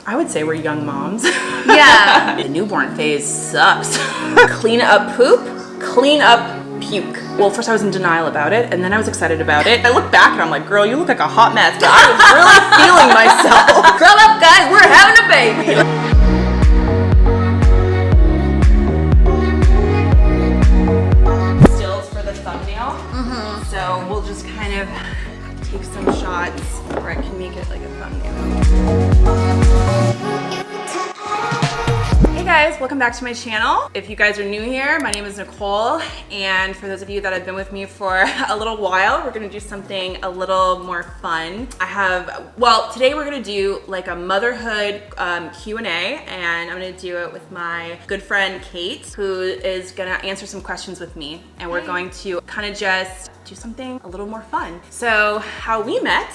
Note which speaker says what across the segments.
Speaker 1: I would say we're young moms.
Speaker 2: Yeah.
Speaker 1: The newborn phase sucks. Clean up poop, clean up puke. Well, first I was in denial about it, and then I was excited about it. I look back and I'm like, girl, you look like a hot mess, but I was really feeling myself.
Speaker 2: Grow up, guys, we're having a baby.
Speaker 1: Stills for the thumbnail. So we'll just kind of take some shots where I can make it like a thumbnail. Hey guys, welcome back to my channel. If you guys are new here, my name is Nicole, and for those of you that have been with me for a little while, we're gonna do something a little more fun. Today we're gonna do like a motherhood Q&A, and I'm gonna do it with my good friend Kate, who is gonna answer some questions with me, and we're going to kind of just do something a little more fun. So how we met,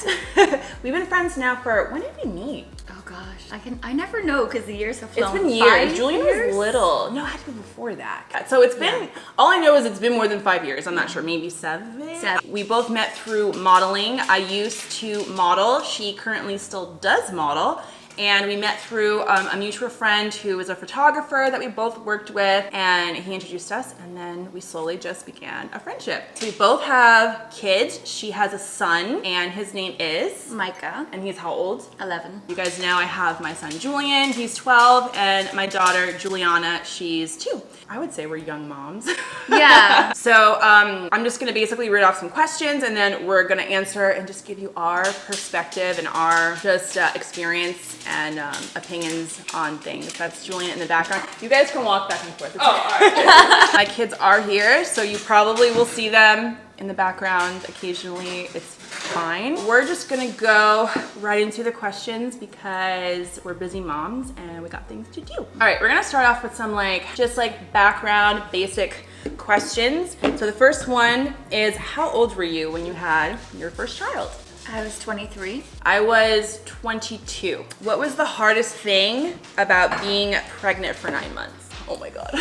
Speaker 1: we've been friends now for, when did we meet?
Speaker 2: Oh gosh, I never know because the years have flown.
Speaker 1: It's been years. Julian was little. No, it had to be before that. So it's been, all I know is it's been more than 5 years. I'm not sure, maybe seven? We both met through modeling. I used to model. She currently still does model. And we met through a mutual friend who was a photographer that we both worked with, and he introduced us, and then we slowly just began a friendship. So we both have kids. She has a son, and his name is
Speaker 2: Micah.
Speaker 1: And he's how old?
Speaker 2: 11.
Speaker 1: You guys know I have my son Julian, he's 12, and my daughter Juliana, she's 2. I would say we're young moms.
Speaker 2: Yeah.
Speaker 1: So I'm just gonna basically read off some questions, and then we're gonna answer and just give you our perspective and our just experience and opinions on things. That's Julian in the background. You guys can walk back and forth. All right. My kids are here, so you probably will see them in the background occasionally. It's fine. We're just gonna go right into the questions because we're busy moms and we got things to do. All right, we're gonna start off with some just background basic questions. So the first one is, how old were you when you had your first child?
Speaker 2: I was 23.
Speaker 1: I was 22. What was the hardest thing about being pregnant for 9 months? Oh my God.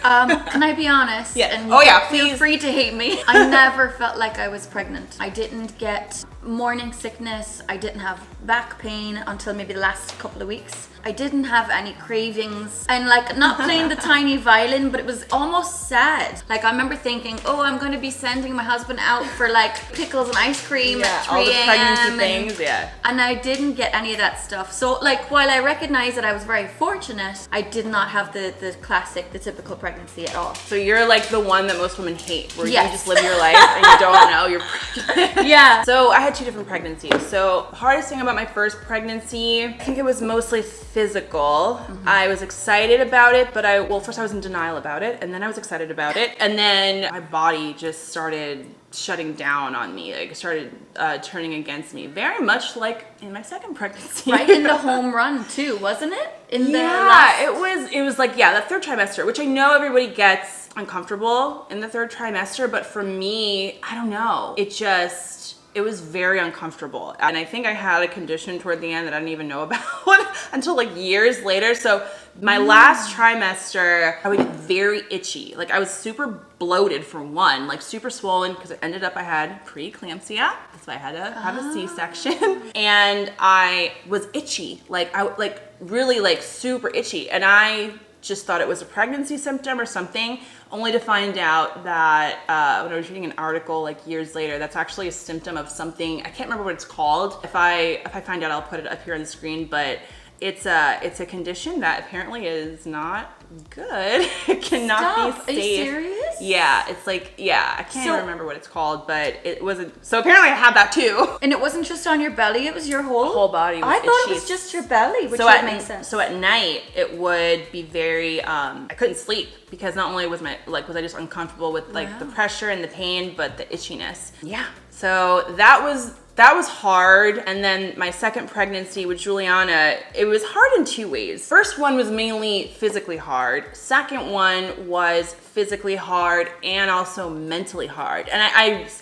Speaker 2: Can I be honest?
Speaker 1: Yeah.
Speaker 2: And
Speaker 1: Feel
Speaker 2: feel free to hate me. I never felt like I was pregnant. I didn't get morning sickness. I didn't have back pain until maybe the last couple of weeks. I didn't have any cravings, and not playing the tiny violin, but it was almost sad. I remember thinking, oh, I'm going to be sending my husband out for pickles and ice cream at 3
Speaker 1: all the pregnancy
Speaker 2: a.m.
Speaker 1: things,
Speaker 2: And I didn't get any of that stuff. So while I recognize that I was very fortunate, I did not have the typical pregnancy at all.
Speaker 1: So you're the one that most women hate, where
Speaker 2: Yes.
Speaker 1: you just live your life and you don't know you're pregnant.
Speaker 2: Yeah.
Speaker 1: So I had 2 different pregnancies. So the hardest thing about my first pregnancy, I think it was mostly physical. I was excited about it, but first I was in denial about it, and then I was excited about it, and then my body just started shutting down on me. It started turning against me, very much like in my second pregnancy.
Speaker 2: Right in the home run too, wasn't it? It was
Speaker 1: that third trimester, which I know everybody gets uncomfortable in the third trimester, but for me, I don't know. It was very uncomfortable. And I think I had a condition toward the end that I didn't even know about until years later. So my last trimester, I would get very itchy. I was super bloated for one, super swollen, because it ended up I had preeclampsia. That's why I had to have a C-section. And I was itchy, really super itchy. And I just thought it was a pregnancy symptom or something, only to find out that when I was reading an article years later, that's actually a symptom of something. I can't remember what it's called. If I find out, I'll put it up here on the screen, but it's a condition that apparently is not good. It cannot be safe.
Speaker 2: Are you serious?
Speaker 1: Yeah, it's I can't even remember what it's called, but it wasn't. So apparently I had that too.
Speaker 2: And it wasn't just on your belly, it was your whole
Speaker 1: body was
Speaker 2: I thought
Speaker 1: itchy.
Speaker 2: it was just your belly, which makes sense.
Speaker 1: So at night it would be very I couldn't sleep because not only was was I just uncomfortable with the pressure and the pain, but the itchiness. Yeah. So that was hard. And then my second pregnancy with Juliana, it was hard in 2 ways. First one was mainly physically hard. Second one was physically hard and also mentally hard. And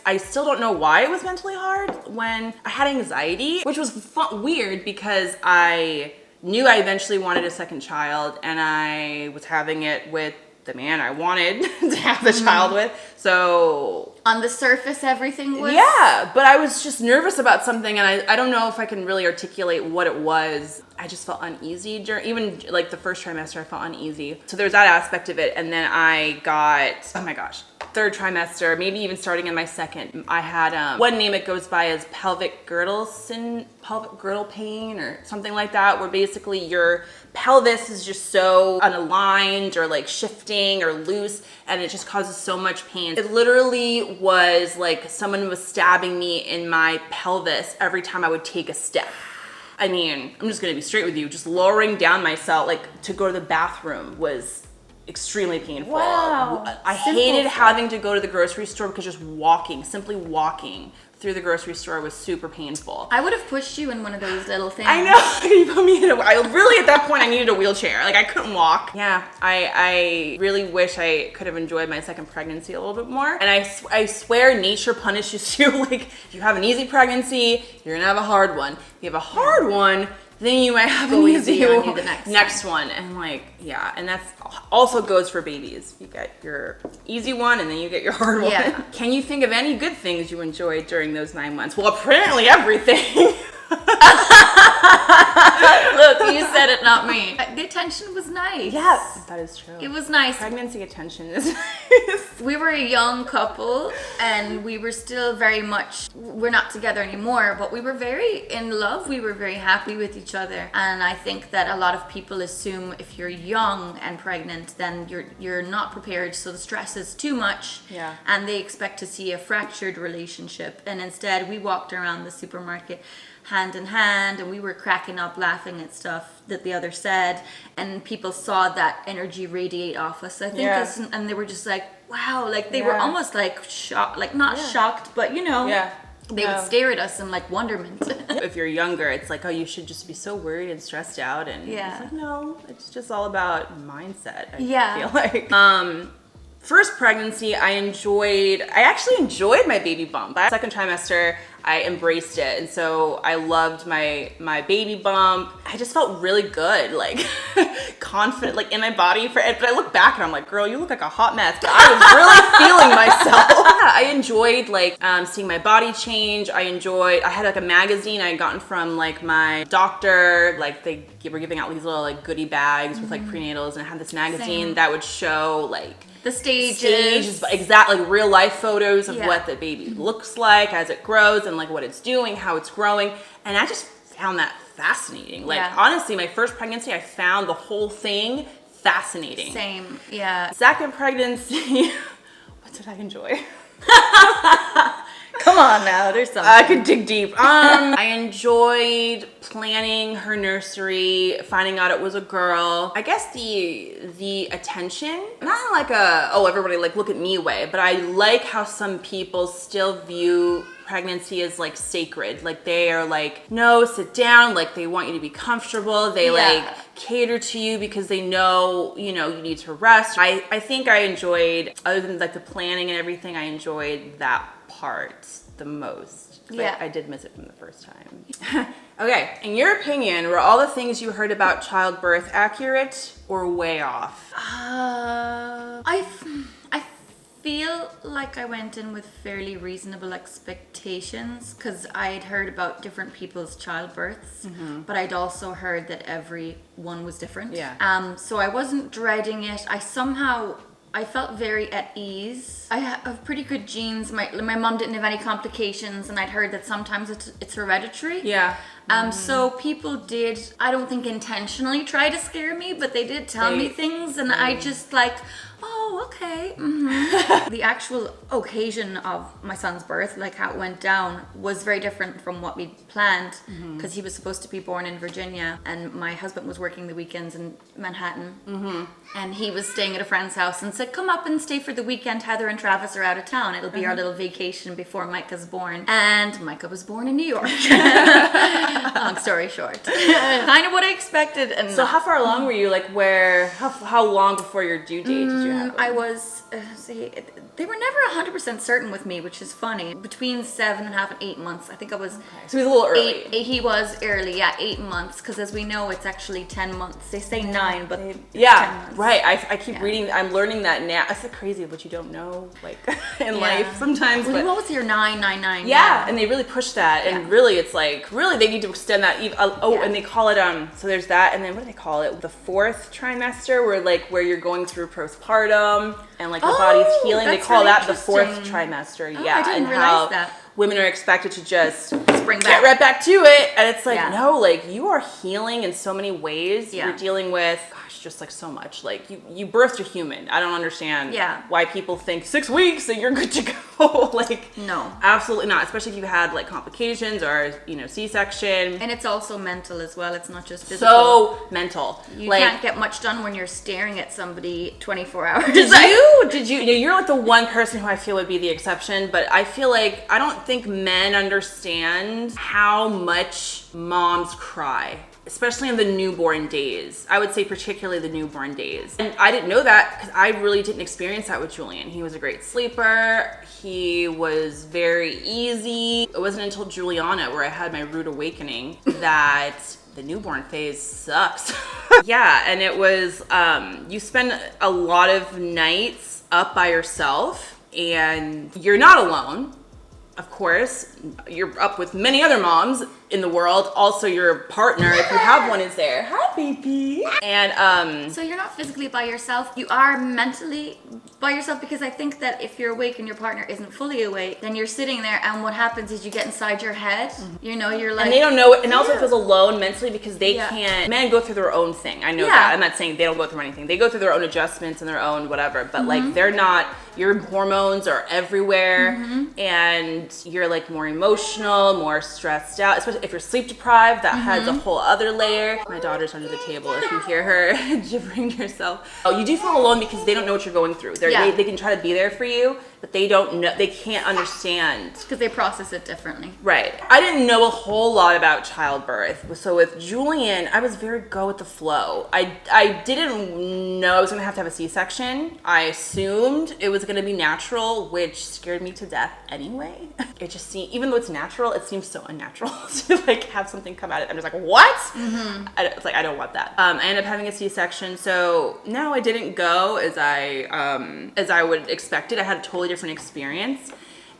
Speaker 1: I still don't know why it was mentally hard when I had anxiety, which was weird because I knew I eventually wanted a second child, and I was having it with the man I wanted to have the child with. So
Speaker 2: On the surface, everything was.
Speaker 1: Yeah, but I was just nervous about something, and I don't know if I can really articulate what it was. I just felt uneasy during, even like the first trimester, I felt uneasy. So there's that aspect of it. And then I got, oh my gosh, third trimester, maybe even starting in my second, I had one name it goes by as pelvic girdle pain or something like that, where basically your pelvis is just so unaligned or like shifting or loose, and it just causes so much pain. It literally was like someone was stabbing me in my pelvis every time I would take a step. I mean, I'm just gonna be straight with you, just lowering down myself, like to go to the bathroom was extremely painful.
Speaker 2: Wow.
Speaker 1: I hated having to go to the grocery store because just simply walking through the grocery store was super painful.
Speaker 2: I would have pushed you in one of those little things.
Speaker 1: I know. You put me in I really, at that point, I needed a wheelchair. Like, I couldn't walk. Yeah, I really wish I could have enjoyed my second pregnancy a little bit more. And I swear nature punishes you. Like, if you have an easy pregnancy, you're gonna have a hard one. If you have a hard one, then you might have an easy
Speaker 2: on you the next
Speaker 1: one. And like, yeah, and that's also goes for babies. You get your easy one and then you get your hard one.
Speaker 2: Yeah.
Speaker 1: Can you think of any good things you enjoyed during those 9 months? Well, apparently everything.
Speaker 2: Look, you said it, not me. The attention was nice.
Speaker 1: Yes, that is true.
Speaker 2: It was nice.
Speaker 1: Pregnancy attention is nice.
Speaker 2: We were a young couple and we were still very much, we're not together anymore, but we were very in love. We were very happy with each other. And I think that a lot of people assume if you're young and pregnant, then you're not prepared. So the stress is too much.
Speaker 1: Yeah.
Speaker 2: And they expect to see a fractured relationship. And instead we walked around the supermarket hand in hand and we were cracking up laughing at stuff that the other said, and people saw that energy radiate off us, I think.
Speaker 1: Yeah.
Speaker 2: And they were just like, wow, like they were almost like shocked, like not shocked, but you know, they would stare at us in like wonderment.
Speaker 1: If you're younger, it's like, oh, you should just be so worried and stressed out, and it's like, no, it's just all about mindset. I feel like. First pregnancy, I actually enjoyed my baby bump. Second trimester, I embraced it. And so I loved my baby bump. I just felt really good, like confident, like in my body. But I look back and I'm like, girl, you look like a hot mess. But I was really feeling myself. Yeah, I enjoyed like seeing my body change. I had like a magazine I had gotten from like my doctor. Like they were giving out these little like goodie bags with like prenatals, and I had this magazine that would show like
Speaker 2: the stages,
Speaker 1: exactly, like real life photos of what the baby looks like as it grows and like what it's doing, how it's growing. And I just found that fascinating. Like honestly, my first pregnancy, I found the whole thing fascinating.
Speaker 2: Same, yeah.
Speaker 1: Second pregnancy, what did I enjoy?
Speaker 2: Come on now, there's something.
Speaker 1: I could dig deep. I enjoyed planning her nursery, finding out it was a girl. I guess the attention, not like everybody like look at me way, but I like how some people still view pregnancy as like sacred. Like they are like, no, sit down. Like they want you to be comfortable. They like cater to you because they know, you need to rest. I think I enjoyed, other than like the planning and everything, I enjoyed that part the most. I did miss it from the first time. Okay, in your opinion, were all the things you heard about childbirth accurate or way off?
Speaker 2: I feel like I went in with fairly reasonable expectations because I'd heard about different people's childbirths, but I'd also heard that every one was different. Yeah. So I wasn't dreading it. I felt very at ease. I have pretty good genes. My mom didn't have any complications, and I'd heard that sometimes it's hereditary.
Speaker 1: Yeah.
Speaker 2: So people did, I don't think intentionally try to scare me, but they did tell me things, and I just like, oh, okay. The actual occasion of my son's birth, like how it went down, was very different from what we'd planned, because he was supposed to be born in Virginia, and my husband was working the weekends in Manhattan, and he was staying at a friend's house and said, come up and stay for the weekend. Heather and Travis are out of town. It'll be our little vacation before Micah's born. And Micah was born in New York. Long story short. Kind of what I expected. And
Speaker 1: so how far along were you? Like how long before your due date did you have it?
Speaker 2: I I was, see, they were never 100% certain with me, which is funny. Between 7.5 and 8 months. I think I was.
Speaker 1: Okay. So he was a little early.
Speaker 2: He was early, yeah, 8 months. Because as we know, it's actually 10 months. They say 9, but it's 10 months.
Speaker 1: Right. I keep reading. I'm learning that now. That's so crazy what you don't know, like in life sometimes.
Speaker 2: Well,
Speaker 1: but
Speaker 2: you always hear 9.
Speaker 1: yeah, and they really push that, and really, it's like really they need to extend that. And they call it So there's that, and then what do they call it? The 4th trimester, where you're going through postpartum and like the body's healing. They call that the 4th trimester.
Speaker 2: Oh, I didn't realize that.
Speaker 1: Women are expected to just
Speaker 2: spring back.
Speaker 1: Get right back to it, and it's like no, like you are healing in so many ways.
Speaker 2: Yeah.
Speaker 1: You're dealing with just like so much. Like you birthed a human. I don't understand why people think 6 weeks and you're good to go. Like
Speaker 2: no,
Speaker 1: absolutely not. Especially if you had like complications or C-section.
Speaker 2: And it's also mental as well. It's not just physical.
Speaker 1: So mental.
Speaker 2: You can't get much done when you're staring at somebody 24 hours.
Speaker 1: Did you? You're like the one person who I feel would be the exception, but I feel like I don't think men understand how much moms cry. Especially in the newborn days. I would say particularly the newborn days. And I didn't know that because I really didn't experience that with Julian. He was a great sleeper. He was very easy. It wasn't until Juliana where I had my rude awakening that the newborn phase sucks. Yeah, and it was, you spend a lot of nights up by yourself and you're not alone. Of course, you're up with many other moms in the world. Also, your partner, if you have one, is there. Hi, baby. And
Speaker 2: so you're not physically by yourself. You are mentally by yourself, because I think that if you're awake and your partner isn't fully awake, then you're sitting there, and what happens is you get inside your head. You know, you're like,
Speaker 1: and they don't know it, and also feels alone mentally because they can't. Men go through their own thing. I know that. I'm not saying they don't go through anything. They go through their own adjustments and their own whatever. But like, they're not. Your hormones are everywhere, and you're like more emotional, more stressed out. Especially if you're sleep deprived, that has a whole other layer. My daughter's under the table. If you hear her gibbering to herself, you do feel alone because they don't know what you're going through. They can try to be there for you, but they don't know. They can't understand
Speaker 2: because they process it differently.
Speaker 1: Right. I didn't know a whole lot about childbirth, so with Julian, I was very go with the flow. I didn't know I was gonna have to have a C-section. I assumed it was gonna be natural, which scared me to death anyway. It just seemed, even though it's natural, it seems so unnatural to like have something come out of it. I'm just like, what? It's like, I don't want that. I ended up having a C-section, so no, I didn't go as I would expect it. I had a totally different experience.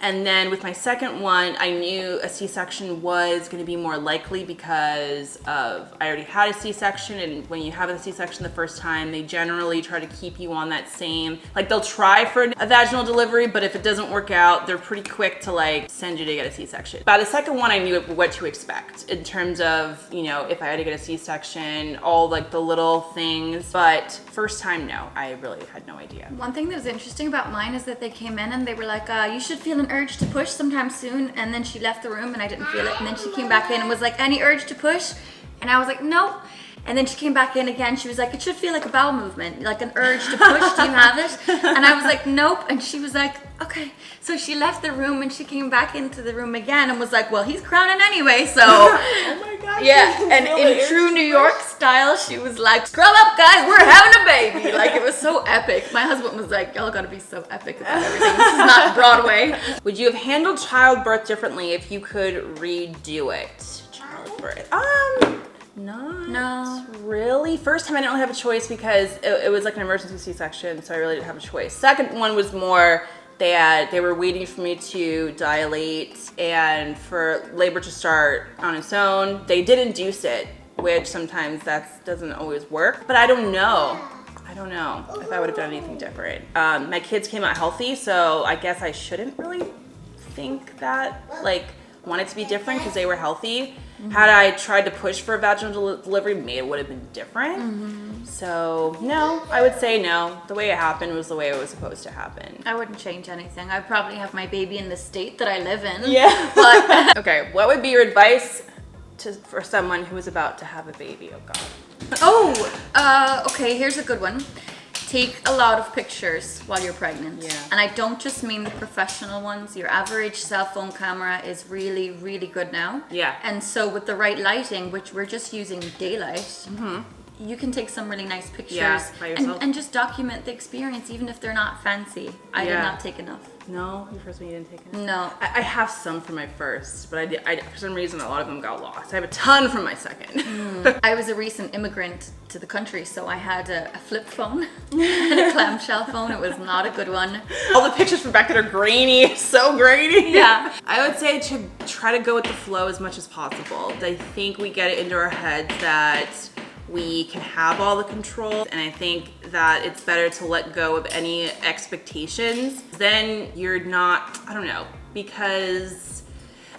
Speaker 1: And then with my second one, I knew a C-section was going to be more likely because of I already had a C-section, and when you have a C-section the first time, they generally try to keep you on that same, like they'll try for a vaginal delivery, but if it doesn't work out, they're pretty quick to like send you to get a C-section. By the second one, I knew what to expect in terms of, if I had to get a C-section, all like the little things, but first time, no, I really had no idea.
Speaker 2: One thing that was interesting about mine is that they came in and they were like, you should feel an urge to push sometime soon, and then she left the room and I didn't feel it, and then she came back in and was like, any urge to push? And I was like, no. And then she came back in again. She was like, it should feel like a bowel movement, like an urge to push. Do you have it? And I was like, nope. And she was like, okay. So she left the room and she came back into the room again and was like, well, he's crowning anyway, so.
Speaker 1: Oh my gosh.
Speaker 2: Yeah, and in true New York style, she was like, scrub up, guys, we're having a baby. Like, it was so epic. My husband was like, y'all gotta be so epic about everything. This is not Broadway.
Speaker 1: Would you have handled childbirth differently if you could redo it? Childbirth. Not really. First time I didn't really have a choice because it was like an emergency C-section, so I really didn't have a choice. Second one was more they were waiting for me to dilate and for labor to start on its own. They did induce it, which sometimes that doesn't always work, but I don't know if I would have done anything different. My kids came out healthy, so I guess I shouldn't really think that, want it to be different because they were healthy. Had I tried to push for a vaginal delivery, maybe it would have been different. So no, I would say no. The way it happened was the way it was supposed to happen.
Speaker 2: I wouldn't change anything. I'd probably have my baby in the state that I live in.
Speaker 1: Yeah.
Speaker 2: But
Speaker 1: okay, what would be your advice for someone who is about to have a baby? Oh God.
Speaker 2: Okay, here's a good one. Take a lot of pictures while you're pregnant.
Speaker 1: Yeah.
Speaker 2: And I don't just mean the professional ones. Your average cell phone camera is really, really good now.
Speaker 1: Yeah.
Speaker 2: And so with the right lighting, which we're just using daylight, you can take some really nice pictures
Speaker 1: by yourself.
Speaker 2: and just document the experience, even if they're not fancy. I did not take enough.
Speaker 1: No, your first one you didn't take it?
Speaker 2: No.
Speaker 1: I have some from my first, but I for some reason a lot of them got lost. I have a ton from my second.
Speaker 2: I was a recent immigrant to the country, so I had a flip phone and a clamshell phone. It was not a good one.
Speaker 1: All the pictures from back then are grainy, so grainy.
Speaker 2: Yeah.
Speaker 1: I would say to try to go with the flow as much as possible. I think we get it into our heads that we can have all the control, and I think that it's better to let go of any expectations. Then you're not, I don't know, because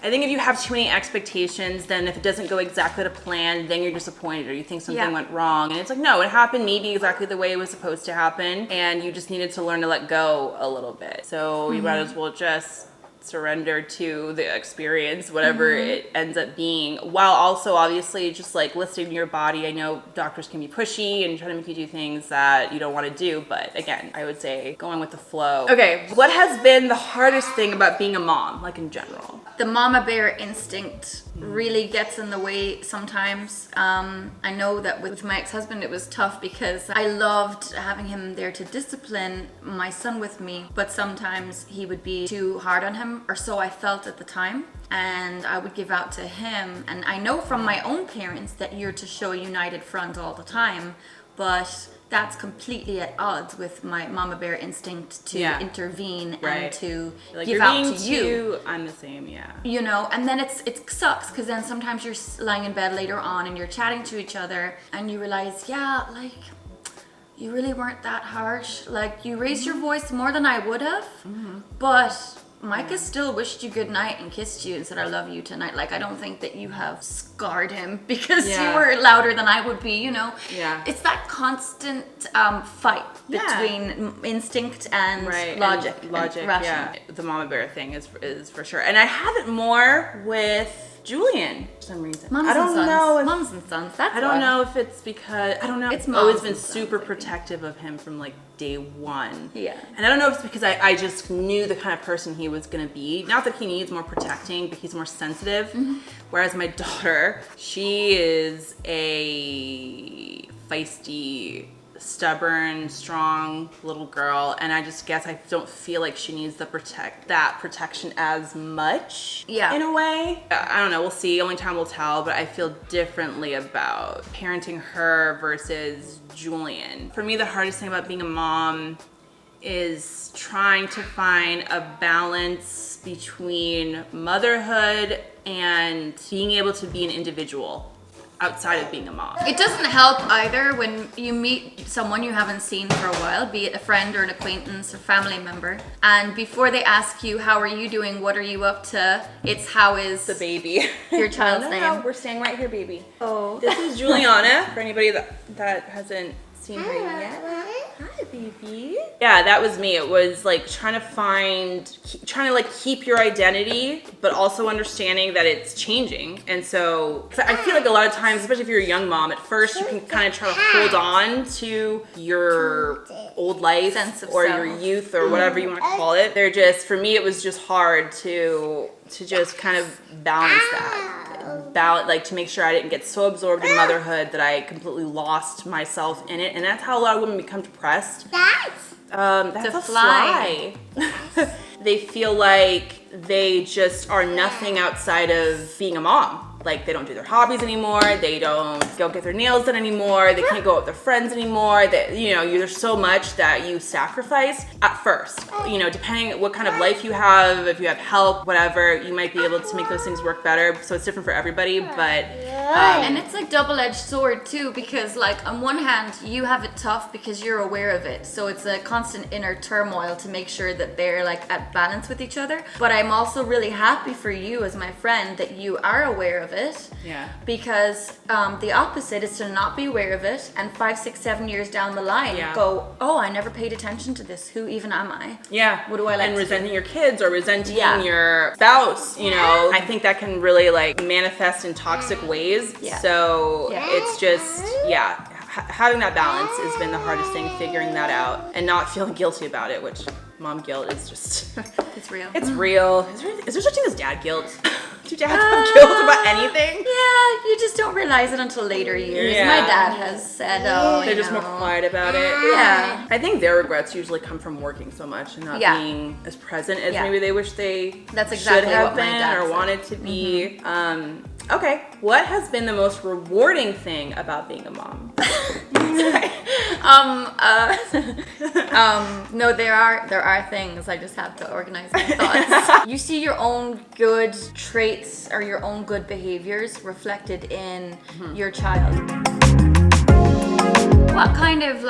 Speaker 1: I think if you have too many expectations, then if it doesn't go exactly to plan, then you're disappointed or you think something went wrong. And it's like, no, it happened maybe exactly the way it was supposed to happen, and you just needed to learn to let go a little bit. So you might as well just surrender to the experience, whatever it ends up being, while also obviously just like listening to your body. I know doctors can be pushy and try to make you do things that you don't want to do, but again, I would say going with the flow. Okay, what has been the hardest thing about being a mom, like in general?
Speaker 2: The mama bear instinct really gets in the way sometimes. I know that with my ex-husband it was tough because I loved having him there to discipline my son with me, but sometimes he would be too hard on him, or so I felt at the time, and I would give out to him. And I know from my own parents that you're to show a united front all the time, but that's completely at odds with my mama bear instinct to intervene and to
Speaker 1: like,
Speaker 2: give
Speaker 1: you're
Speaker 2: out
Speaker 1: being
Speaker 2: to you.
Speaker 1: I'm the same, yeah.
Speaker 2: You know, and then it sucks because then sometimes you're lying in bed later on and you're chatting to each other and you realize, yeah, like, you really weren't that harsh. Like, you raised your voice more than I would have, but Micah still wished you good night and kissed you and said, I love you tonight. Like, I don't think that you have scarred him because you were louder than I would be, you know?
Speaker 1: Yeah.
Speaker 2: It's that constant fight between instinct and logic.
Speaker 1: And
Speaker 2: and rational.
Speaker 1: yeah. The mama bear thing is for sure. And I have it more with Julian for some reason.
Speaker 2: Mums
Speaker 1: I don't
Speaker 2: and sons.
Speaker 1: know if
Speaker 2: Mums and sons. That's
Speaker 1: I don't know if it's because I don't know.
Speaker 2: It's
Speaker 1: I've always
Speaker 2: moms
Speaker 1: been
Speaker 2: and sons,
Speaker 1: super
Speaker 2: I think.
Speaker 1: protective of him from like day one.
Speaker 2: Yeah.
Speaker 1: And I don't know if it's because I just knew the kind of person he was gonna be. Not that he needs more protecting, but he's more sensitive. Whereas my daughter, she is a feisty, stubborn, strong little girl, and I just guess I don't feel like she needs that protection as much.
Speaker 2: Yeah.
Speaker 1: In a way. I don't know, we'll see. Only time will tell, but I feel differently about parenting her versus Julian. For me, the hardest thing about being a mom is trying to find a balance between motherhood and being able to be an individual outside of being a mom.
Speaker 2: It doesn't help either when you meet someone you haven't seen for a while, be it a friend or an acquaintance or family member, and before they ask you, how are you doing, what are you up to, it's how is
Speaker 1: The baby.
Speaker 2: your child's
Speaker 1: No,
Speaker 2: name.
Speaker 1: we're staying right here, baby.
Speaker 2: Oh.
Speaker 1: This is Juliana, for anybody that hasn't seen her yet. Hi, baby. Yeah, that was me. It was like trying to like keep your identity, but also understanding that it's changing. And so I feel like a lot of times, especially if you're a young mom, at first you can kind of try to hold on to your old life
Speaker 2: Sense of
Speaker 1: or
Speaker 2: self.
Speaker 1: your youth or whatever you want to call it. For me, it was just hard to just kind of balance that. Like to make sure I didn't get so absorbed in motherhood that I completely lost myself in it, and that's how a lot of women become depressed. That's
Speaker 2: a
Speaker 1: a
Speaker 2: fly.
Speaker 1: fly. They feel like they just are nothing outside of being a mom. Like they don't do their hobbies anymore. They don't go get their nails done anymore. They can't go out with their friends anymore. That there's so much that you sacrifice at first. Depending what kind of life you have, if you have help, whatever, you might be able to make those things work better. So it's different for everybody, but
Speaker 2: And it's like double-edged sword too, because like on one hand you have it tough because you're aware of it, so it's a constant inner turmoil to make sure that they're like at balance with each other. But I'm also really happy for you as my friend that you are aware of it.
Speaker 1: Yeah.
Speaker 2: Because the opposite is to not be aware of it and 5, 6, 7 years down the line go, oh, I never paid attention to this. Who even am I?
Speaker 1: Yeah.
Speaker 2: What do I like
Speaker 1: And
Speaker 2: to
Speaker 1: resenting
Speaker 2: do?
Speaker 1: your kids or resenting your spouse, I think that can really like manifest in toxic ways.
Speaker 2: Yeah.
Speaker 1: So it's just, having that balance has been the hardest thing, figuring that out and not feeling guilty about it, which mom guilt is just,
Speaker 2: It's real.
Speaker 1: it's real. Is there such thing as dad guilt? Did your dad have guilt about anything?
Speaker 2: Yeah, you just don't realize it until later years.
Speaker 1: Yeah.
Speaker 2: My dad has said, oh,
Speaker 1: They're just more quiet about it.
Speaker 2: Yeah.
Speaker 1: I think their regrets usually come from working so much and not being as present as maybe they wish they
Speaker 2: That's exactly
Speaker 1: should have
Speaker 2: what my
Speaker 1: been
Speaker 2: dad
Speaker 1: or
Speaker 2: said.
Speaker 1: wanted to be. Okay, what has been the most rewarding thing about being a mom?
Speaker 2: No, there are things. I just have to organize my thoughts. You see your own good traits or your own good behaviors reflected in your child. What kind of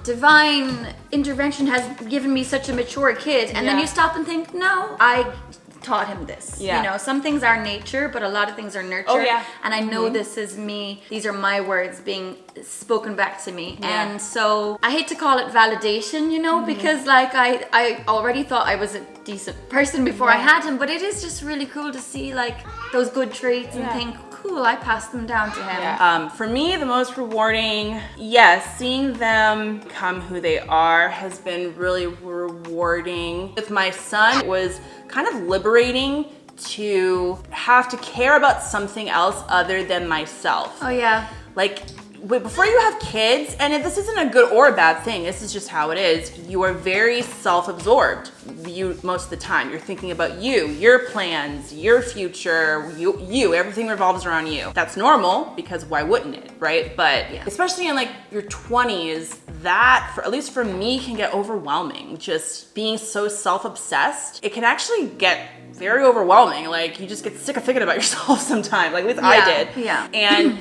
Speaker 2: divine intervention has given me such a mature kid? And then you stop and think, no, I taught him this.
Speaker 1: Yeah.
Speaker 2: You know, some things are nature, but a lot of things are nurture.
Speaker 1: Oh, yeah.
Speaker 2: And I know this is me. These are my words being spoken back to me.
Speaker 1: Yeah.
Speaker 2: And so I hate to call it validation, you know, because I already thought I was a decent person before I had him, but it is just really cool to see those good traits and think, cool, I passed them down to him.
Speaker 1: Yeah. For me, the most rewarding, seeing them become who they are has been really rewarding. With my son, it was kind of liberating to have to care about something else other than myself.
Speaker 2: Oh yeah.
Speaker 1: Before you have kids, and if this isn't a good or a bad thing, this is just how it is, you are very self-absorbed. Most of the time, you're thinking about you, your plans, your future, you, everything revolves around you. That's normal, because why wouldn't it, right? But especially in your 20s, that, at least for me, can get overwhelming. Just being so self-obsessed, it can actually get very overwhelming. You just get sick of thinking about yourself sometimes. At least I did.
Speaker 2: Yeah.
Speaker 1: And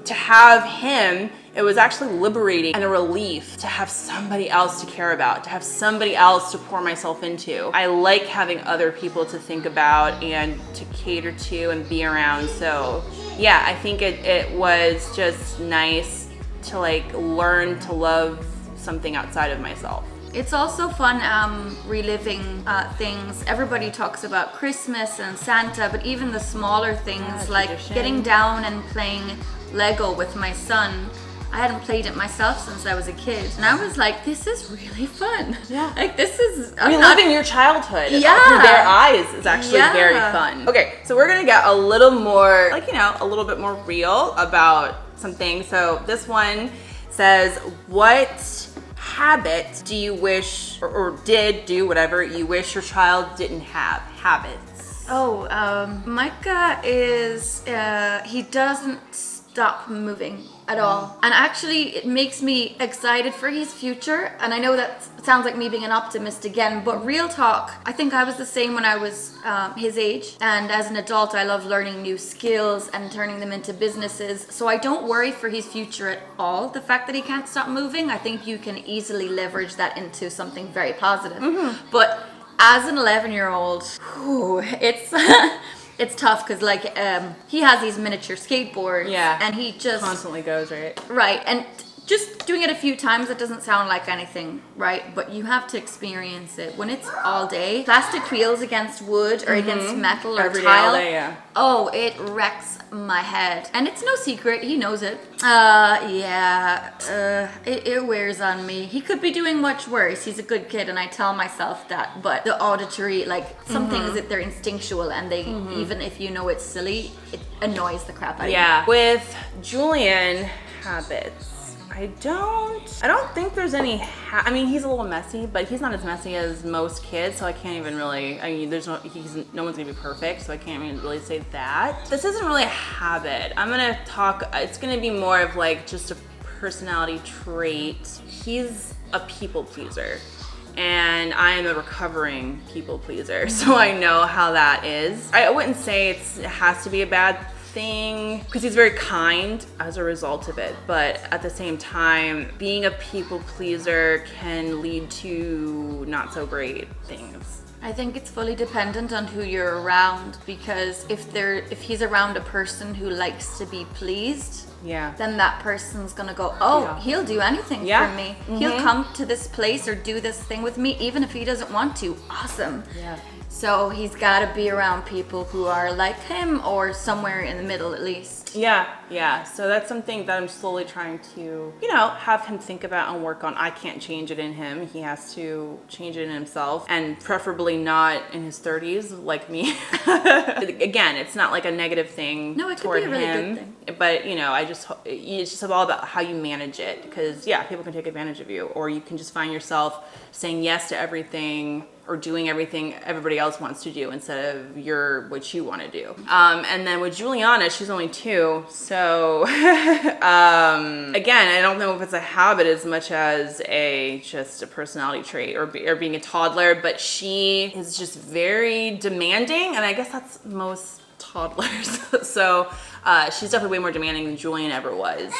Speaker 1: to have him, it was actually liberating and a relief to have somebody else to care about, to have somebody else to pour myself into. I like having other people to think about and to cater to and be around. So yeah, I think it was just nice to learn to love something outside of myself.
Speaker 2: It's also fun reliving things. Everybody talks about Christmas and Santa, but even the smaller things
Speaker 1: tradition.
Speaker 2: Getting down and playing Lego with my son. I hadn't played it myself since I was a kid, and I was like, this is really fun.
Speaker 1: Yeah.
Speaker 2: This is...
Speaker 1: Reliving your childhood through
Speaker 2: Yeah.
Speaker 1: their eyes is actually
Speaker 2: Yeah.
Speaker 1: very fun. Okay, so we're gonna get a little more, a little bit more real about something. So this one says, what habit do you wish, or did do, whatever, you wish your child didn't have? Habits.
Speaker 2: Micah is, he doesn't stop moving at all. And actually, it makes me excited for his future. And I know that sounds like me being an optimist again, but real talk, I think I was the same when I was his age. And as an adult, I love learning new skills and turning them into businesses. So I don't worry for his future at all. The fact that he can't stop moving, I think you can easily leverage that into something very positive. But as an 11-year-old, it's... It's tough because he has these miniature skateboards, and he just
Speaker 1: constantly goes, right?
Speaker 2: Right, and just doing it a few times, it doesn't sound like anything, right? But you have to experience it. When it's all day, plastic wheels against wood or against metal or
Speaker 1: Every day,
Speaker 2: tile.
Speaker 1: all day, yeah.
Speaker 2: Oh, it wrecks my head. And it's no secret, he knows it. It wears on me. He could be doing much worse. He's a good kid, and I tell myself that. But the auditory, some things that they're instinctual, and they, even if you know it's silly, it annoys the crap out of you.
Speaker 1: Yeah. With Julian, habits. I don't think there's any, he's a little messy, but he's not as messy as most kids, so I can't even really, no one's gonna be perfect, so I can't even really say that. This isn't really a habit. I'm gonna talk, it's gonna be more of just a personality trait. He's a people pleaser, and I am a recovering people pleaser, so I know how that is. I wouldn't say it has to be a bad thing, because he's very kind as a result of it, but at the same time, being a people pleaser can lead to not so great things.
Speaker 2: I think it's fully dependent on who you're around, because if he's around a person who likes to be pleased, then that person's gonna go, he'll do anything for me. He'll come to this place or do this thing with me even if he doesn't want to. Awesome. So he's got to be around people who are like him or somewhere in the middle at least.
Speaker 1: Yeah. So that's something that I'm slowly trying to, have him think about and work on. I can't change it in him. He has to change it in himself, and preferably not in his 30s like me. Again, it's not like a negative thing
Speaker 2: No, it could
Speaker 1: toward
Speaker 2: be a really
Speaker 1: him.
Speaker 2: good thing.
Speaker 1: But, it's just all about how you manage it, because, people can take advantage of you, or you can just find yourself saying yes to everything or doing everything everybody else wants to do instead of what you want to do. And then with Juliana, she's only 2, so again, I don't know if it's a habit as much as just a personality trait or being a toddler, but she is just very demanding, and I guess that's most toddlers. So she's definitely way more demanding than Julian ever was.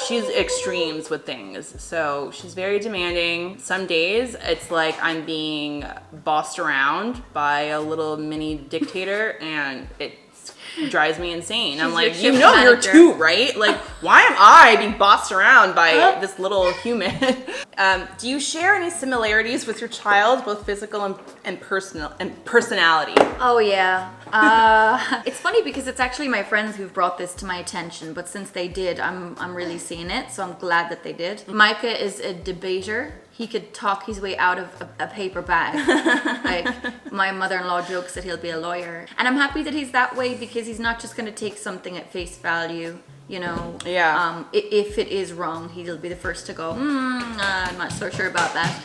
Speaker 1: She's extremes with things, so she's very demanding. Some days it's like I'm being bossed around by a little mini dictator, and it drives me insane. I'm like,
Speaker 2: your shift
Speaker 1: you're
Speaker 2: manager.
Speaker 1: 2, right? Like, why am I being bossed around by this little human? Do you share any similarities with your child, both physical and personality?
Speaker 2: Oh yeah. It's funny because it's actually my friends who've brought this to my attention, but since they did, I'm really seeing it, so I'm glad that they did. Micah is a debater. He could talk his way out of a paper bag. Like, my mother-in-law jokes that he'll be a lawyer. And I'm happy that he's that way, because he's not just going to take something at face value.
Speaker 1: Yeah.
Speaker 2: If it is wrong, he'll be the first to go, I'm not so sure about that.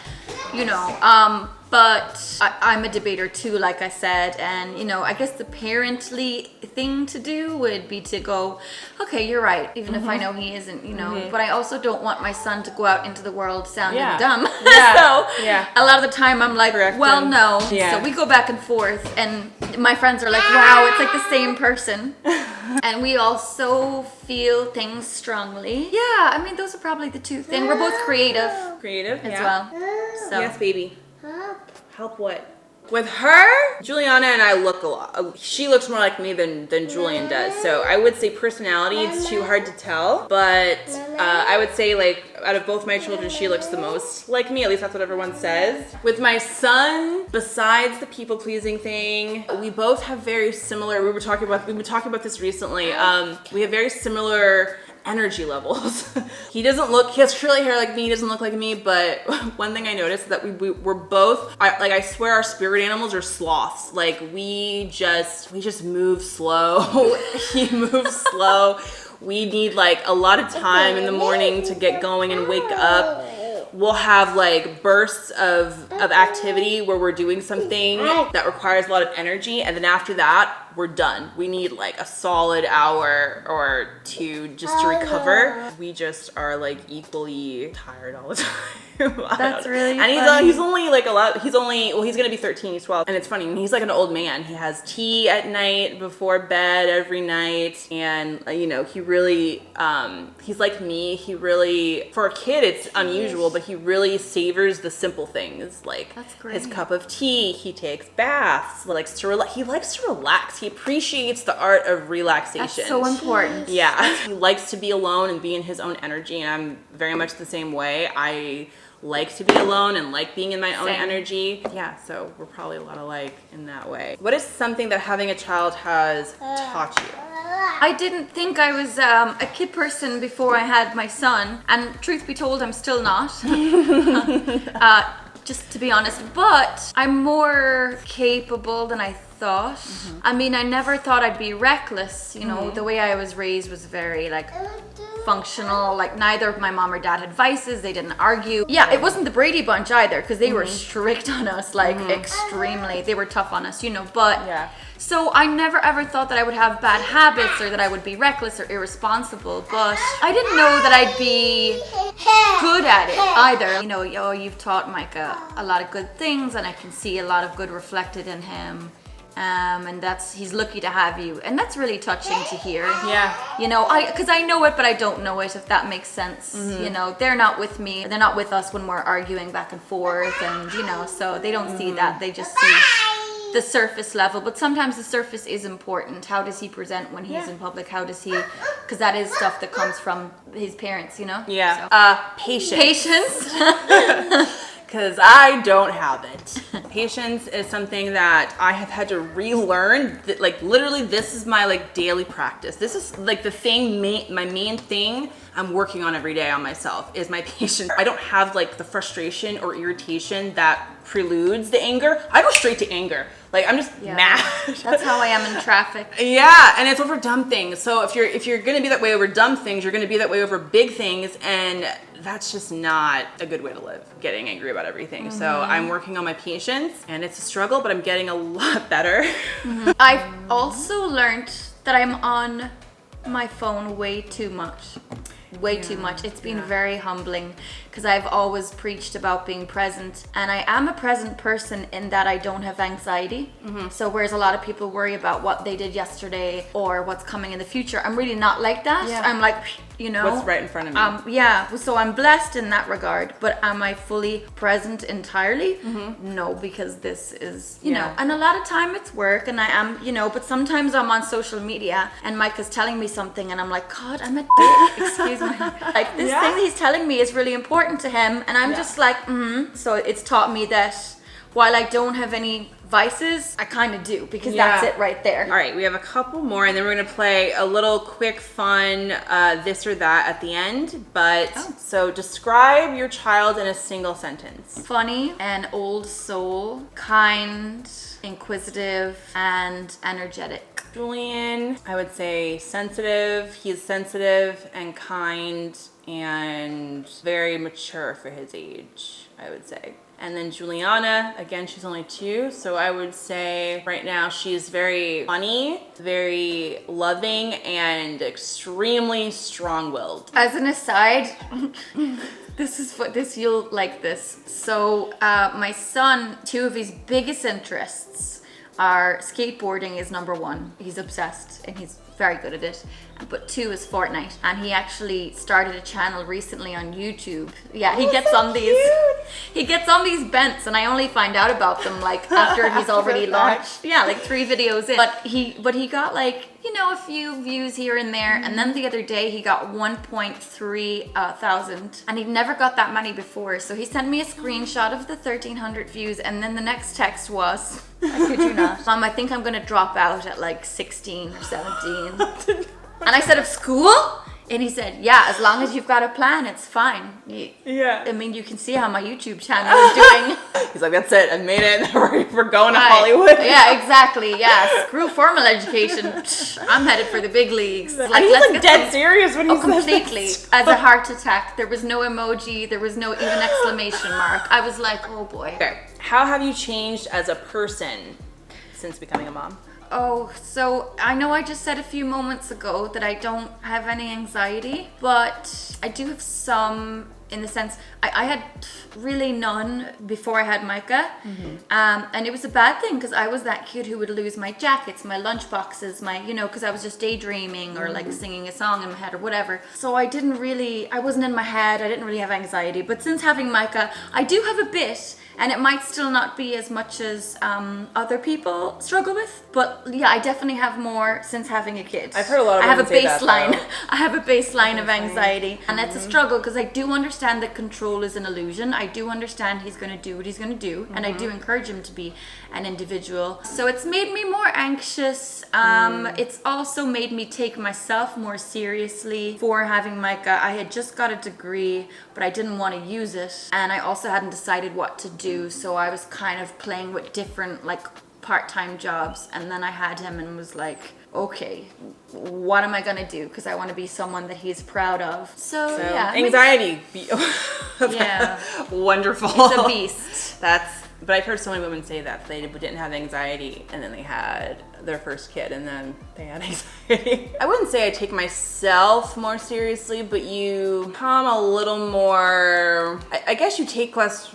Speaker 2: But I'm a debater too, like I said, and I guess the parently thing to do would be to go, okay, you're right, even if I know he isn't, but I also don't want my son to go out into the world sounding dumb. So a lot of the time I'm like, well, no. So we go back and forth, and my friends are like, wow, it's like the same person. And we also feel things strongly. Yeah, I mean, those are probably the two things. We're both creative as well. So.
Speaker 1: Yes, baby. Help what? With her, Juliana and I look a lot. She looks more like me than Julian does. So I would say personality, it's too hard to tell. But I would say, like, out of both my children, she looks the most like me. At least that's what everyone says. With my son, besides the people-pleasing thing, we both have very similar, we've been talking about this recently. We have very similar energy levels. He has curly hair like me, he doesn't look like me, but one thing I noticed is that we're both, I swear our spirit animals are sloths. Like, we just move slow. He moves slow. We need like a lot of time in the morning to get going and wake up. We'll have like bursts of activity where we're doing something that requires a lot of energy, and then after that, we're done. We need like a solid hour or 2 just to recover. We just are like equally tired all the time.
Speaker 2: That's really
Speaker 1: and
Speaker 2: funny.
Speaker 1: He's only like he's gonna be 13, he's 12. And it's funny, he's like an old man. He has tea at night before bed every night. And he really, he's like me. He really, for a kid, it's unusual, but he really savors the simple things. Like,
Speaker 2: that's great.
Speaker 1: His cup of tea, he takes baths, he likes to relax. He appreciates the art of relaxation.
Speaker 2: That's so important.
Speaker 1: Yeah. He likes to be alone and be in his own energy, and I'm very much the same way. I like to be alone and like being in my own energy. Yeah, so we're probably a lot alike in that way. What is something that having a child has taught you?
Speaker 2: I didn't think I was a kid person before I had my son, and truth be told, I'm still not. Just to be honest, but I'm more capable than I thought. I mean, I never thought I'd be reckless. The way I was raised was very like functional. Like, neither of my mom or dad had vices. They didn't argue. Yeah, it wasn't the Brady Bunch either, because they were strict on us, like extremely. They were tough on us, but
Speaker 1: yeah.
Speaker 2: So I never ever thought that I would have bad habits or that I would be reckless or irresponsible, but I didn't know that I'd be good at it either. You've taught Micah a lot of good things, and I can see a lot of good reflected in him. And he's lucky to have you, and that's really touching to hear.
Speaker 1: Yeah.
Speaker 2: Because I know it, but I don't know it, if that makes sense. They're not with me. They're not with us when we're arguing back and forth, and so they don't see that. They just see the surface level, but sometimes the surface is important. How does he present when he's in public? How does he, because that is stuff that comes from his parents,
Speaker 1: Yeah.
Speaker 2: So.
Speaker 1: Patience. because I don't have it. Patience is something that I have had to relearn. That, like, literally, this is my like daily practice. This is like the thing, my main thing I'm working on every day on myself is my patience. I don't have like the frustration or irritation that preludes the anger. I go straight to anger. Like, I'm just mad.
Speaker 2: That's how I am in traffic.
Speaker 1: Yeah, and it's over dumb things. So if you're gonna be that way over dumb things, you're gonna be that way over big things, and that's just not a good way to live, getting angry about everything. So I'm working on my patience, and it's a struggle, but I'm getting a lot better.
Speaker 2: I've also learned that I'm on my phone way too much. Way too much. It's been very humbling because I've always preached about being present, and I am a present person in that I don't have anxiety. So whereas a lot of people worry about what they did yesterday or what's coming in the future, I'm really not like that.
Speaker 1: Yeah.
Speaker 2: I'm like, you know,
Speaker 1: What's right in front of me.
Speaker 2: so I'm blessed in that regard, but am I fully present entirely? No, because this is, you know, and a lot of time it's work, and I am, you know, but sometimes I'm on social media and Mike is telling me something and I'm like, God, I'm a dick. Excuse me. Like, this thing he's telling me is really important to him, and I'm just like, So it's taught me that while I don't have any vices, I kind of do, because that's it right there.
Speaker 1: All right, we have a couple more, and then we're gonna play a little quick fun this or that at the end. But so describe your child in a single sentence.
Speaker 2: Funny, an old soul, kind, inquisitive, and energetic.
Speaker 1: Julian, I would say sensitive. He's sensitive and kind and very mature for his age, I would say. And then Juliana, again, she's only 2, so I would say right now she's very funny, very loving, and extremely strong-willed.
Speaker 2: As an aside, you'll like this. So my son, 2 of his biggest interests are skateboarding is number 1. He's obsessed and he's very good at it. But 2 is Fortnite, and he actually started a channel recently on YouTube. Yeah, he gets on these bents, and I only find out about them like after he's already launched. Yeah, like 3 videos in. But he got like, you know, a few views here and there, and then the other day he got 1.3 thousand, and he'd never got that many before. So he sent me a screenshot of the 1,300 views, and then the next text was, I kid you not, Mom, I think I'm gonna drop out at like 16 or 17. And I said, of school? And he said, yeah, as long as you've got a plan, it's fine.
Speaker 1: Yeah.
Speaker 2: I mean, you can see how my YouTube channel is doing.
Speaker 1: He's like, that's it, I made it. We're going to Hollywood.
Speaker 2: Yeah, exactly. Yeah, screw formal education. I'm headed for the big leagues.
Speaker 1: Like, and he's like dead serious when he said
Speaker 2: completely. As a heart attack. There was no emoji. There was no even exclamation mark. I was like, oh boy.
Speaker 1: Okay. How have you changed as a person since becoming a mom?
Speaker 2: Oh, so I know I just said a few moments ago that I don't have any anxiety, but I do have some, in the sense I had really none before I had Micah. And it was a bad thing because I was that kid who would lose my jackets, my lunch boxes, my, you know, because I was just daydreaming or like singing a song in my head or whatever. So I wasn't in my head, I didn't really have anxiety. But since having Micah, I do have a bit. And it might still not be as much as other people struggle with, but yeah, I definitely have more since having a kid.
Speaker 1: I've heard a lot of women say that, though.
Speaker 2: I have a baseline of anxiety, and it's a struggle because I do understand that control is an illusion. I do understand he's going to do what he's going to do, and I do encourage him to be an individual. So it's made me more anxious. It's also made me take myself more seriously. For having Micah, I had just got a degree, but I didn't want to use it, and I also hadn't decided what to do. So I was kind of playing with different like part-time jobs, and then I had him and was like, okay, what am I gonna do? Because I want to be someone that he's proud of. So yeah,
Speaker 1: anxiety.
Speaker 2: Yeah,
Speaker 1: wonderful.
Speaker 2: It's a beast.
Speaker 1: But I've heard so many women say that they didn't have anxiety, and then they had their first kid, and then they had anxiety. I wouldn't say I take myself more seriously, but you become a little more, I guess you take less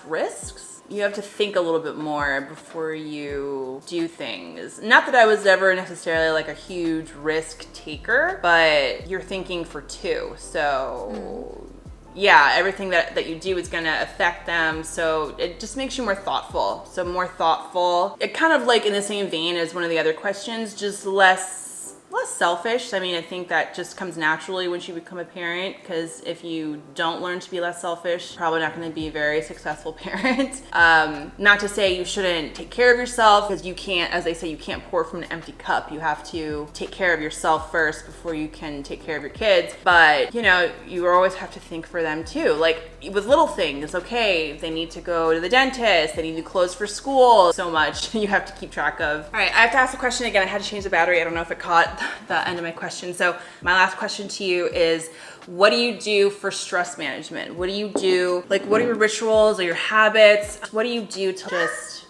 Speaker 1: risks. You have to think a little bit more before you do things. Not that I was ever necessarily like a huge risk taker, but you're thinking for 2. So yeah, everything that you do is gonna affect them. So it just makes you more thoughtful. So more thoughtful. It kind of like in the same vein as one of the other questions, just less less selfish. I mean, I think that just comes naturally once you become a parent, because if you don't learn to be less selfish, probably not going to be a very successful parent. Not to say you shouldn't take care of yourself, because you can't, as they say, you can't pour from an empty cup. You have to take care of yourself first before you can take care of your kids. But, you know, you always have to think for them too. Like with little things, okay, they need to go to the dentist, they need new clothes for school, so much you have to keep track of. All right, I have to ask the question again. I had to change the battery. I don't know if it caught the end of my question. So my last question to you is, what do you do for stress management? What do you do? Like, what are your rituals or your habits? What do you do to just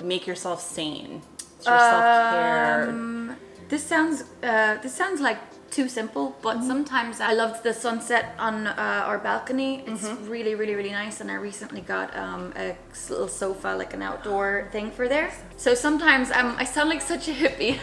Speaker 1: make yourself sane? It's your self-care.
Speaker 2: This sounds like too simple, but sometimes I love the sunset on our balcony. It's really, really, really nice, and I recently got a little sofa, like an outdoor thing for there. So sometimes I sound like such a hippie,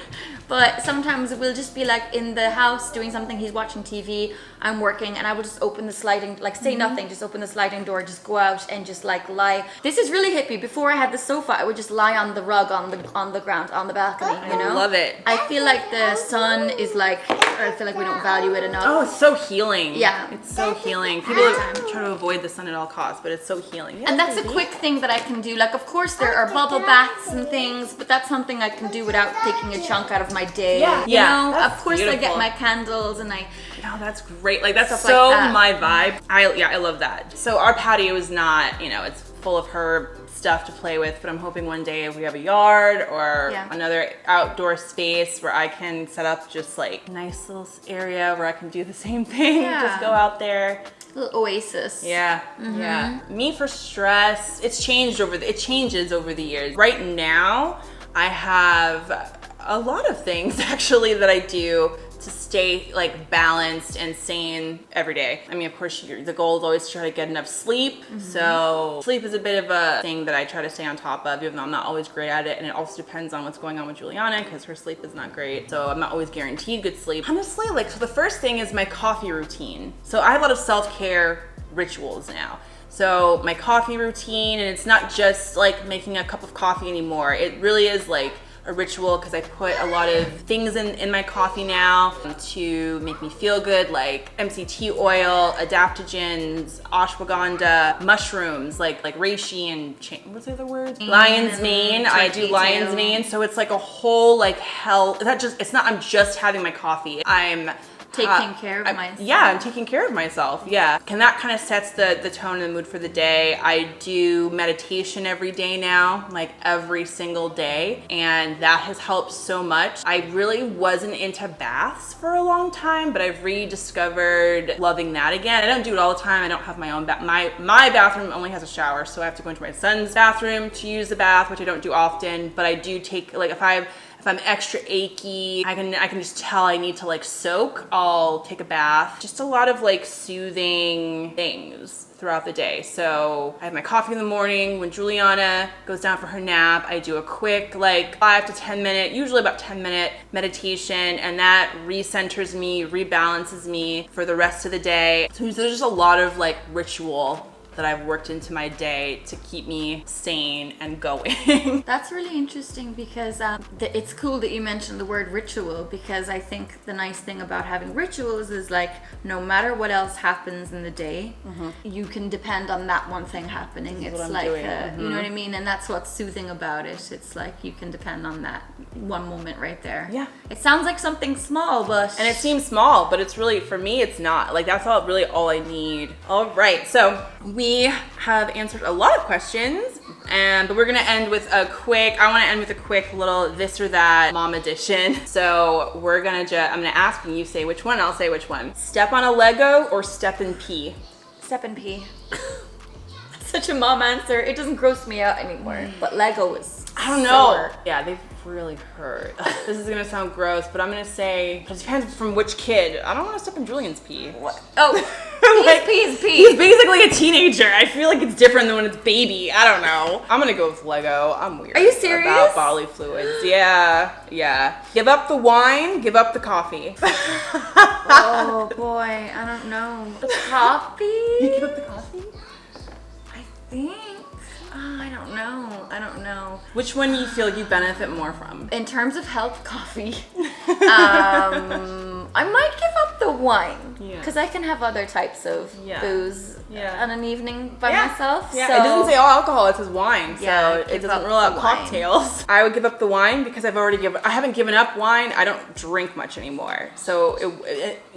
Speaker 2: but sometimes we'll just be like in the house doing something. He's watching TV, I'm working, and I will just open the sliding, like say nothing, just open the sliding door, just go out and just like lie. This is really hippie. Before I had the sofa, I would just lie on the rug on the ground on the balcony. You know,
Speaker 1: I love it.
Speaker 2: I feel like the sun is like, I feel like we don't value it enough.
Speaker 1: Oh, it's so healing.
Speaker 2: Yeah.
Speaker 1: It's so healing. People try to avoid the sun at all costs, but it's so healing. Yeah,
Speaker 2: And that's a quick thing that I can do. Like, of course, there are bubble baths and things, but that's something I can do without taking a chunk out of my day.
Speaker 1: Yeah.
Speaker 2: You
Speaker 1: Yeah,
Speaker 2: know,
Speaker 1: that's
Speaker 2: of course, I get
Speaker 1: beautiful.
Speaker 2: my candles and I.
Speaker 1: Oh, that's great. Like, that's
Speaker 2: Stuff
Speaker 1: so
Speaker 2: like that.
Speaker 1: my vibe. I love that. So our patio is not, you know, it's full of her stuff to play with, but I'm hoping one day we have a yard or another outdoor space where I can set up just like a nice little area where I can do the same thing.
Speaker 2: Yeah.
Speaker 1: Just go out there.
Speaker 2: Little oasis.
Speaker 1: Yeah, yeah. Me for stress, it changes over the years. Right now, I have a lot of things actually that I do to stay like balanced and sane every day. I mean, of course, the goal is always to try to get enough sleep. So sleep is a bit of a thing that I try to stay on top of, even though I'm not always great at it. And it also depends on what's going on with Juliana, because her sleep is not great. So I'm not always guaranteed good sleep. Honestly, like, so the first thing is my coffee routine. So I have a lot of self-care rituals now. So my coffee routine, and it's not just like making a cup of coffee anymore. It really is like a ritual, because I put a lot of things in my coffee now to make me feel good, like MCT oil, adaptogens, ashwagandha, mushrooms, like reishi and what's the other word? Lion's mane. I do lion's mane, so it's like a whole like health. It's not I'm just having my coffee. I'm
Speaker 2: Taking care of myself.
Speaker 1: Yeah, I'm taking care of myself. Yeah. And that kind of sets the tone and the mood for the day. I do meditation every day now, like every single day. And that has helped so much. I really wasn't into baths for a long time, but I've rediscovered loving that again. I don't do it all the time. I don't have my own bath. My bathroom only has a shower, so I have to go into my son's bathroom to use the bath, which I don't do often. But I do take, like, if I'm extra achy, I can just tell I need to like soak, I'll take a bath. Just a lot of like soothing things throughout the day. So I have my coffee in the morning. When Juliana goes down for her nap, I do a quick like 5 to 10 minute, usually about 10-minute meditation, and that recenters me, rebalances me for the rest of the day. So there's just a lot of like ritual that I've worked into my day to keep me sane and going.
Speaker 2: That's really interesting, because it's cool that you mentioned the word ritual, because I think the nice thing about having rituals is like no matter what else happens in the day, you can depend on that one thing happening. It's like, you know what I mean? And that's what's soothing about it. It's like you can depend on that one moment right there.
Speaker 1: Yeah.
Speaker 2: It sounds like something small, but...
Speaker 1: And it seems small, but it's really, for me, it's not. Like, that's really all I need. All right, so we have answered a lot of questions, but we're gonna end with I want to end with a quick little this or that mom edition. So I'm gonna ask and you say which one, I'll say which one. Step on a Lego or step and pee?
Speaker 2: Step and pee. That's such a mom answer. It doesn't gross me out anymore. But Lego is
Speaker 1: I don't know. Yeah, they've really hurt. This is gonna sound gross, but I'm gonna say it depends from which kid. I don't want to step in Julian's pee.
Speaker 2: What? Oh,
Speaker 1: Like,
Speaker 2: pee is pee.
Speaker 1: He's basically a teenager. I feel like it's different than when it's baby. I don't know. I'm gonna go with Lego. I'm weird.
Speaker 2: Are you serious?
Speaker 1: About bodily fluids. Yeah. Give up the wine. Give up the coffee.
Speaker 2: Oh boy, I don't know. The coffee?
Speaker 1: You give up the coffee?
Speaker 2: I think. I don't know. I don't know.
Speaker 1: Which one do you feel like you benefit more from?
Speaker 2: In terms of health, coffee. I might give up the wine
Speaker 1: Yeah.
Speaker 2: because I can have other types of
Speaker 1: Yeah.
Speaker 2: booze
Speaker 1: Yeah.
Speaker 2: on an evening by
Speaker 1: Yeah.
Speaker 2: myself.
Speaker 1: Yeah,
Speaker 2: so
Speaker 1: it doesn't say all alcohol, it says wine.
Speaker 2: Yeah,
Speaker 1: So it
Speaker 2: give
Speaker 1: doesn't
Speaker 2: up
Speaker 1: rule out
Speaker 2: the wine.
Speaker 1: cocktails. I would give up the wine because I haven't given up wine. I don't drink much anymore. So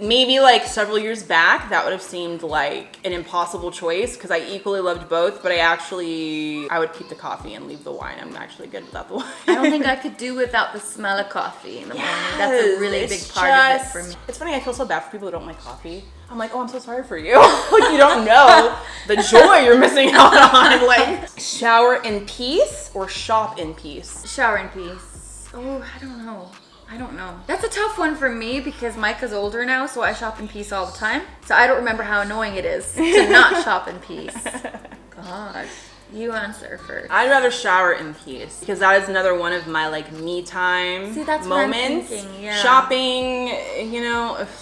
Speaker 1: maybe like several years back, that would have seemed like an impossible choice because I equally loved both, but I would keep the coffee and leave the wine. I'm actually good without the wine.
Speaker 2: I don't think I could do without the smell of coffee in the morning. That's a really big
Speaker 1: It's
Speaker 2: part of it for me.
Speaker 1: It's funny, I feel so bad for people who don't like coffee. I'm like, oh, I'm so sorry for you. Like, you don't know the joy you're missing out on. Like, shower in peace or shop in peace?
Speaker 2: Shower in peace. Oh, I don't know. That's a tough one for me because Micah's older now, so I shop in peace all the time. So I don't remember how annoying it is to not shop in peace. God. You answer first.
Speaker 1: I'd rather shower in peace because that is another one of my like me time
Speaker 2: See, that's what I'm
Speaker 1: moments.
Speaker 2: thinking, yeah.
Speaker 1: Shopping,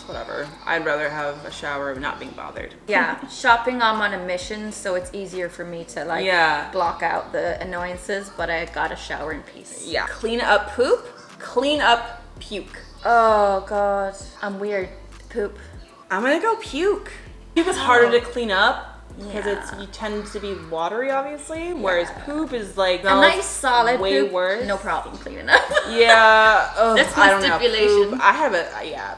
Speaker 1: whatever. I'd rather have a shower of not being bothered.
Speaker 2: Yeah, shopping I'm on a mission, so it's easier for me to like
Speaker 1: Yeah.
Speaker 2: block out the annoyances, but I gotta shower in peace.
Speaker 1: Yeah. Clean up poop, clean up puke.
Speaker 2: Oh God, I'm weird. Poop.
Speaker 1: I'm gonna go puke. Puke is harder to clean up because
Speaker 2: Yeah.
Speaker 1: you tend to be watery, obviously. Whereas poop is like
Speaker 2: A nice solid
Speaker 1: way
Speaker 2: poop,
Speaker 1: worse.
Speaker 2: no problem cleaning up.
Speaker 1: Yeah, ugh,
Speaker 2: That's my
Speaker 1: I don't know.
Speaker 2: stipulation.
Speaker 1: Poop.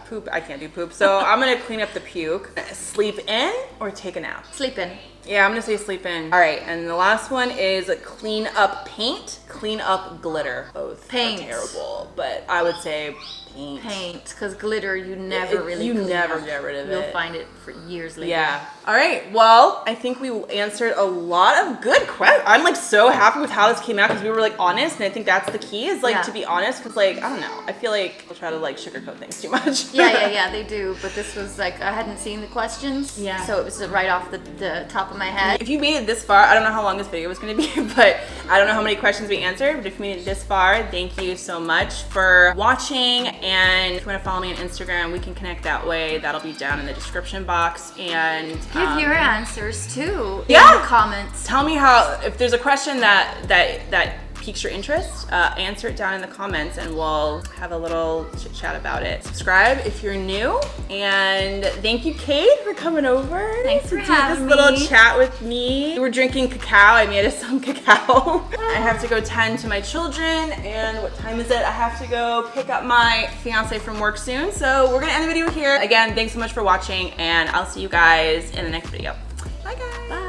Speaker 1: Poop. I can't do poop. So I'm gonna clean up the puke. Sleep in or take a nap.
Speaker 2: Sleep in.
Speaker 1: Yeah, I'm gonna say sleep in. All right, and the last one is clean up paint, clean up glitter. Both
Speaker 2: Paint.
Speaker 1: are terrible, but I would say paint.
Speaker 2: Paint, because glitter you never really
Speaker 1: You
Speaker 2: clean
Speaker 1: never
Speaker 2: up.
Speaker 1: get rid of
Speaker 2: You'll
Speaker 1: it.
Speaker 2: find it for years later.
Speaker 1: Yeah. All right. Well, I think we answered a lot of good questions. I'm like so happy with how this came out because we were like honest, and I think that's the key is like
Speaker 2: Yeah.
Speaker 1: to be honest because like I don't know. I feel like people try to like sugarcoat things too much.
Speaker 2: Yeah, they do. But this was like, I hadn't seen the questions.
Speaker 1: Yeah.
Speaker 2: So it was right off the top of my head.
Speaker 1: If you made it this far, I don't know how long this video was going to be, but I don't know how many questions we answered. But if you made it this far, thank you so much for watching. And if you want to follow me on Instagram, we can connect that way. That'll be down in the description box. And
Speaker 2: Give your answers too
Speaker 1: Yeah.
Speaker 2: in the comments.
Speaker 1: tell me if there's a question that piques your interest, answer it down in the comments and we'll have a little chit chat about it. Subscribe if you're new, and thank you, Kate, for coming over.
Speaker 2: Thanks for
Speaker 1: to do
Speaker 2: having
Speaker 1: this little
Speaker 2: me.
Speaker 1: chat with me. We were drinking cacao. I made us some cacao. I have to go tend to my children, and what time is it? I have to go pick up my fiance from work soon. So we're gonna end the video here. Again, thanks so much for watching, and I'll see you guys in the next video. Bye, guys.
Speaker 2: Bye.